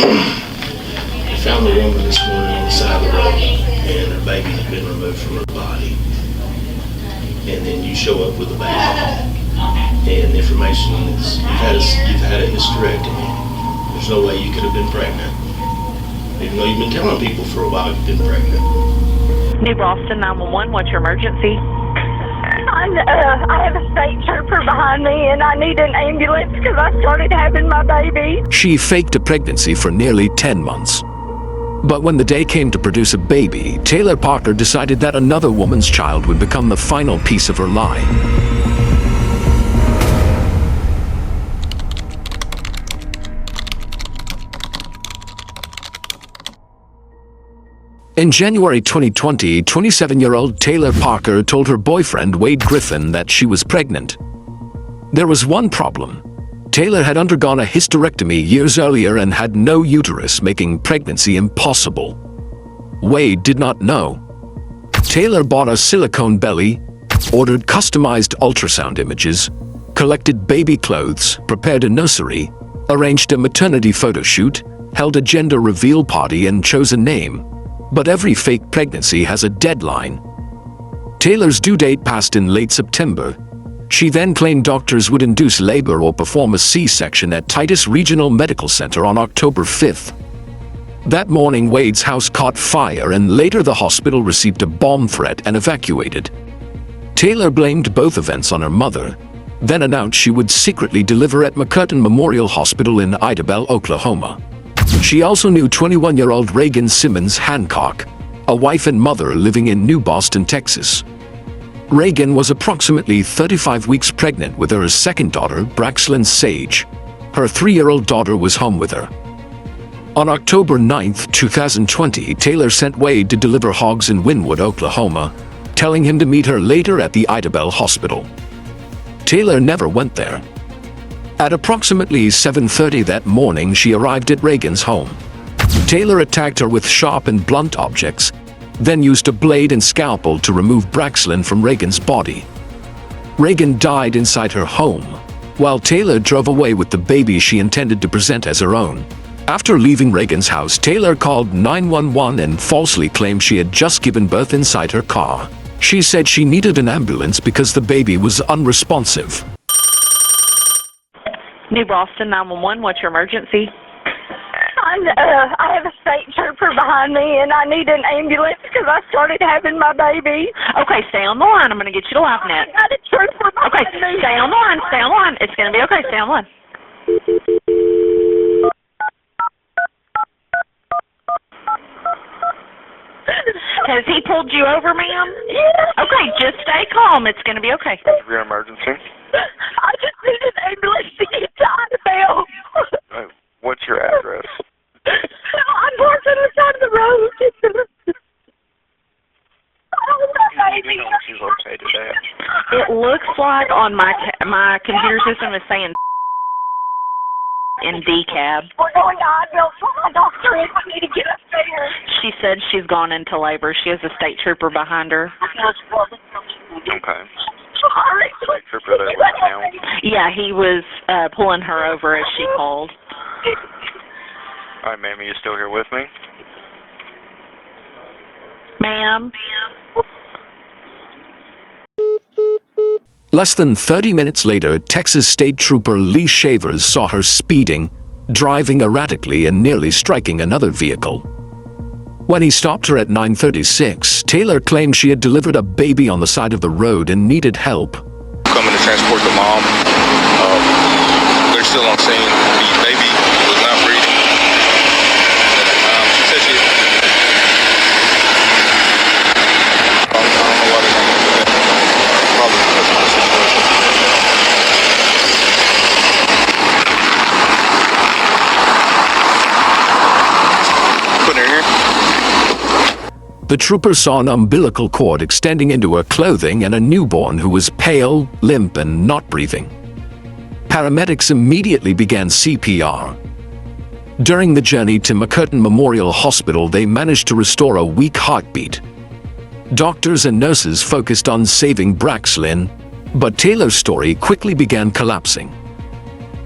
They found the woman this morning on the side of the road, and her baby had been removed from her body. And then you show up with the baby, and the information is you've had a hysterectomy. There's no way you could have been pregnant, even though you've been telling people for a while you've been pregnant. New Boston 911, what's your emergency? I have a state trooper behind me and I need an ambulance because I started having my baby. She faked a pregnancy for nearly 10 months. But when the day came to produce a baby, Taylor Parker decided that another woman's child would become the final piece of her lie. In January 2020, 27-year-old Taylor Parker told her boyfriend Wade Griffin that she was pregnant. There was one problem. Taylor had undergone a hysterectomy years earlier and had no uterus, making pregnancy impossible. Wade did not know. Taylor bought a silicone belly, ordered customized ultrasound images, collected baby clothes, prepared a nursery, arranged a maternity photo shoot, held a gender reveal party, and chose a name. But every fake pregnancy has a deadline. Taylor's due date passed in late September. She then claimed doctors would induce labor or perform a C-section at Titus Regional Medical Center on October 5th. That morning, Wade's house caught fire and later the hospital received a bomb threat and evacuated. Taylor blamed both events on her mother, then announced she would secretly deliver at McCurtain Memorial Hospital in Idabel, Oklahoma. She also knew 21-year-old Reagan Simmons Hancock, a wife and mother living in New Boston, Texas. Reagan was approximately 35 weeks pregnant with her second daughter, Braxlyn Sage. Her 3-year-old daughter was home with her. On October 9, 2020, Taylor sent Wade to deliver hogs in Wynwood, Oklahoma, telling him to meet her later at the Idabel Hospital. Taylor never went there. At approximately 7:30 that morning, she arrived at Reagan's home. Taylor attacked her with sharp and blunt objects, then used a blade and scalpel to remove Braxlyn from Reagan's body. Reagan died inside her home, while Taylor drove away with the baby she intended to present as her own. After leaving Reagan's house, Taylor called 911 and falsely claimed she had just given birth inside her car. She said she needed an ambulance because the baby was unresponsive. New Boston 911, what's your emergency? I have a state trooper behind me and I need an ambulance because I started having my baby. Okay, stay on the line. I'm going to get you to LiveNet. I got a trooper behind Okay, me. stay on the line. Stay on the line. It's going to be okay. Stay on the line. Has he pulled you over, ma'am? Yeah. Okay, just stay calm. It's going to be okay. Your emergency? I just need an ambulance to get to Idabel. What's your address? I'm parked on the side of the road. You know she's located at. It looks like on my computer system is saying in decab. We're going to Idabel for my doctor and I need to get upstairs. She said she's gone into labor. She has a state trooper behind her. Okay. Sorry. State trooper there right now. Yeah, he was pulling her over as she called. All right, ma'am, are you still here with me? Ma'am? Less than 30 minutes later, Texas State Trooper Lee Shavers saw her speeding, driving erratically and nearly striking another vehicle. When he stopped her at 9:36, Taylor claimed she had delivered a baby on the side of the road and needed help. Coming to transport the mom. They're still on scene. The baby was not breathing. She said she... I don't know why they're not going to do that. Probably because of the situation. Put her here. The trooper saw an umbilical cord extending into her clothing and a newborn who was pale, limp, and not breathing. Paramedics immediately began CPR. During the journey to McCurtain Memorial Hospital, they managed to restore a weak heartbeat. Doctors and nurses focused on saving Braxlyn, but Taylor's story quickly began collapsing.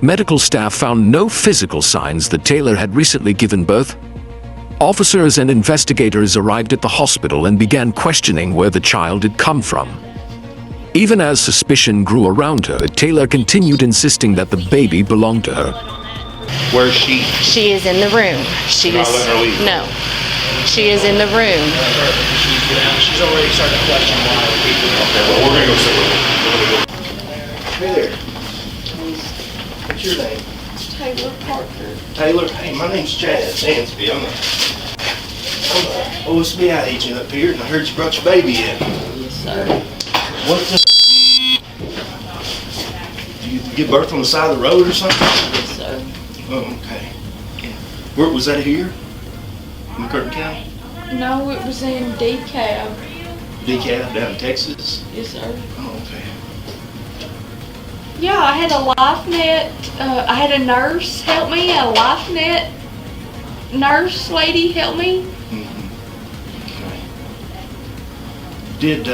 Medical staff found no physical signs that Taylor had recently given birth. Officers and investigators arrived at the hospital and began questioning where the child had come from. Even as suspicion grew around her, Taylor continued insisting that the baby belonged to her. Where's she? She is in the room. She You're is not letting her leave? no. She is in the room. She's already started to question why people. Okay, well, we're gonna go sit with her. Hey there. What's your name? Taylor Parker. Taylor? Hey, my name's Chad Sansby. I'm a OSBI agent up here, and I heard you brought your baby in. Yes, sir. What the? Did you give birth on the side of the road or something? Yes, sir. Oh, okay. Where was that here? In McCurtain County? No, it was in DeKalb. DeKalb down in Texas? Yes, sir. Oh, okay. Yeah, I had a life net. I had a nurse help me, a life net nurse lady help me. Okay. Did,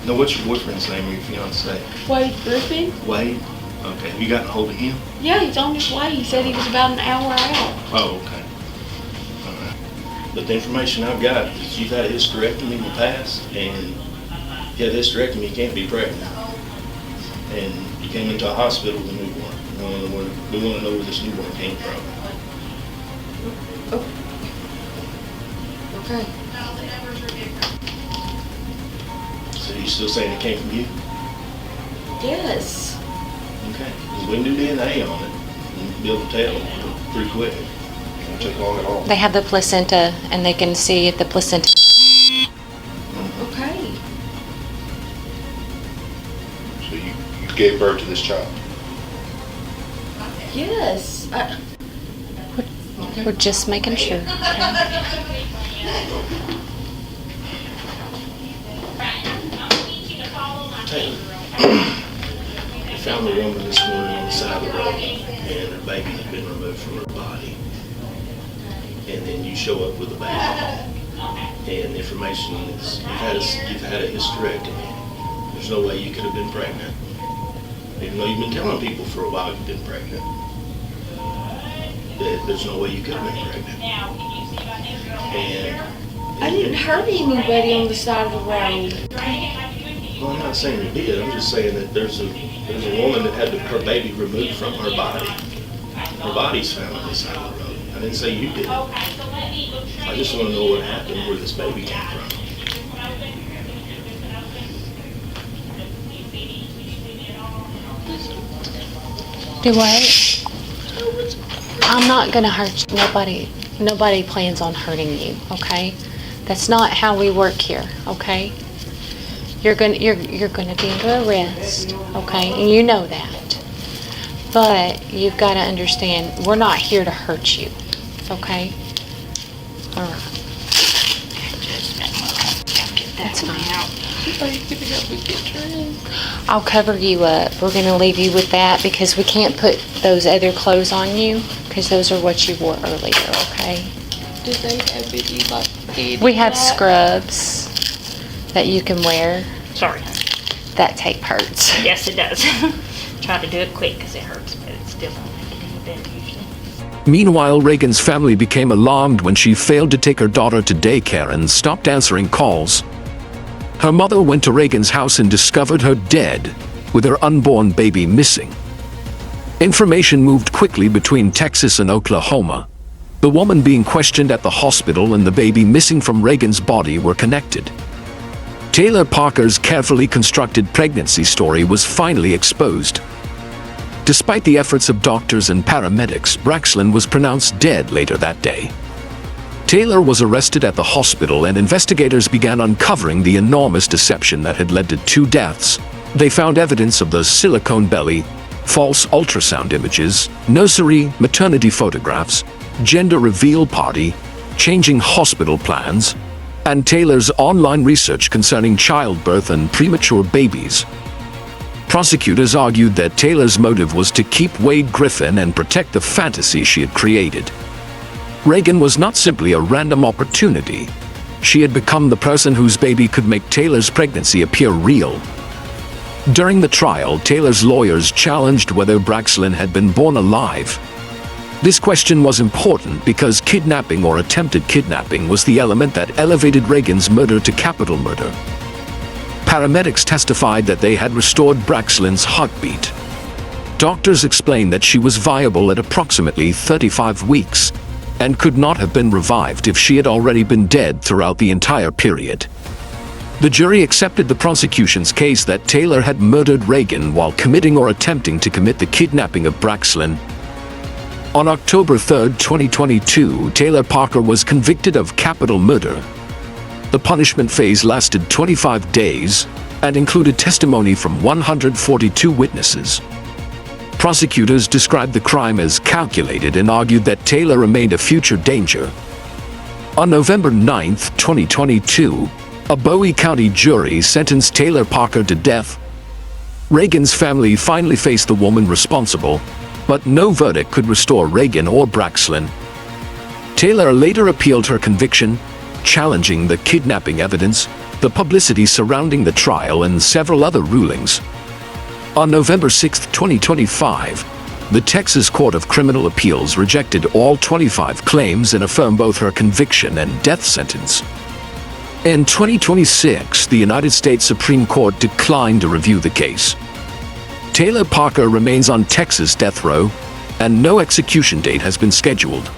no, what's your boyfriend's name or your fiance? Wade Griffin. Wade? Okay. Have you gotten a hold of him? Yeah, he's on his way. He said he was about an hour out. Oh, okay. All right. But the information I've got is you've had a hysterectomy in the past, and if you had a hysterectomy, you can't be pregnant. And you came into a hospital with a newborn. We want to know where this newborn came from. Okay. So you still saying it came from you? Yes. Okay. Because we can do DNA on it and be able to tell pretty quick. It won't take long at all. They have the placenta, and they can see the placenta. Okay. So you gave birth to this child? Yes. We're just making sure. Taylor, they found the woman this morning on the side of the road, and her baby had been removed from her body. And then you show up with the baby, and the information is you've had a hysterectomy. There's no way you could have been pregnant, even though you've been telling people for a while you've been pregnant. There's no way you could have been pregnant. And I didn't hurt anybody on the side of the road. well, I'm not saying you did. I'm just saying that there's a woman that had her baby removed from her body. Her body's found on the side of the road. I didn't say you did. I just want to know what happened, where this baby came from. Do what? I'm not gonna hurt you. Nobody plans on hurting you, okay? That's not how we work here, okay? You're gonna be under arrest, okay? And you know that. But you've got to understand, we're not here to hurt you, okay? All right. That's fine. I'll cover you up. We're going to leave you with that because we can't put those other clothes on you because those are what you wore earlier, okay? Did they have any like We have scrubs that you can wear. Sorry. That tape hurts. Yes, it does. Try to do it quick because it hurts, but it still won't make it any better usually. Meanwhile, Reagan's family became alarmed when she failed to take her daughter to daycare and stopped answering calls. Her mother went to Reagan's house and discovered her dead, with her unborn baby missing. Information moved quickly between Texas and Oklahoma. The woman being questioned at the hospital and the baby missing from Reagan's body were connected. Taylor Parker's carefully constructed pregnancy story was finally exposed. Despite the efforts of doctors and paramedics, Braxlin was pronounced dead later that day. Taylor was arrested at the hospital and investigators began uncovering the enormous deception that had led to 2 deaths. They found evidence of the silicone belly, false ultrasound images, nursery, maternity photographs, gender reveal party, changing hospital plans, and Taylor's online research concerning childbirth and premature babies. Prosecutors argued that Taylor's motive was to keep Wade Griffin and protect the fantasy she had created. Reagan was not simply a random opportunity. She had become the person whose baby could make Taylor's pregnancy appear real. During the trial, Taylor's lawyers challenged whether Braxlin had been born alive. This question was important because kidnapping or attempted kidnapping was the element that elevated Reagan's murder to capital murder. Paramedics testified that they had restored Braxlin's heartbeat. Doctors explained that she was viable at approximately 35 weeks and could not have been revived if she had already been dead throughout the entire period. The jury accepted the prosecution's case that Taylor had murdered Reagan while committing or attempting to commit the kidnapping of Braxlin. On October 3, 2022, Taylor Parker was convicted of capital murder. The punishment phase lasted 25 days and included testimony from 142 witnesses. Prosecutors described the crime as calculated and argued that Taylor remained a future danger. On November 9, 2022, a Bowie County jury sentenced Taylor Parker to death. Reagan's family finally faced the woman responsible, but no verdict could restore Reagan or Braxlin. Taylor later appealed her conviction, challenging the kidnapping evidence, the publicity surrounding the trial, and several other rulings. On November 6, 2025, the Texas Court of Criminal Appeals rejected all 25 claims and affirmed both her conviction and death sentence. In 2026, the United States Supreme Court declined to review the case. Taylor Parker remains on Texas death row, and no execution date has been scheduled.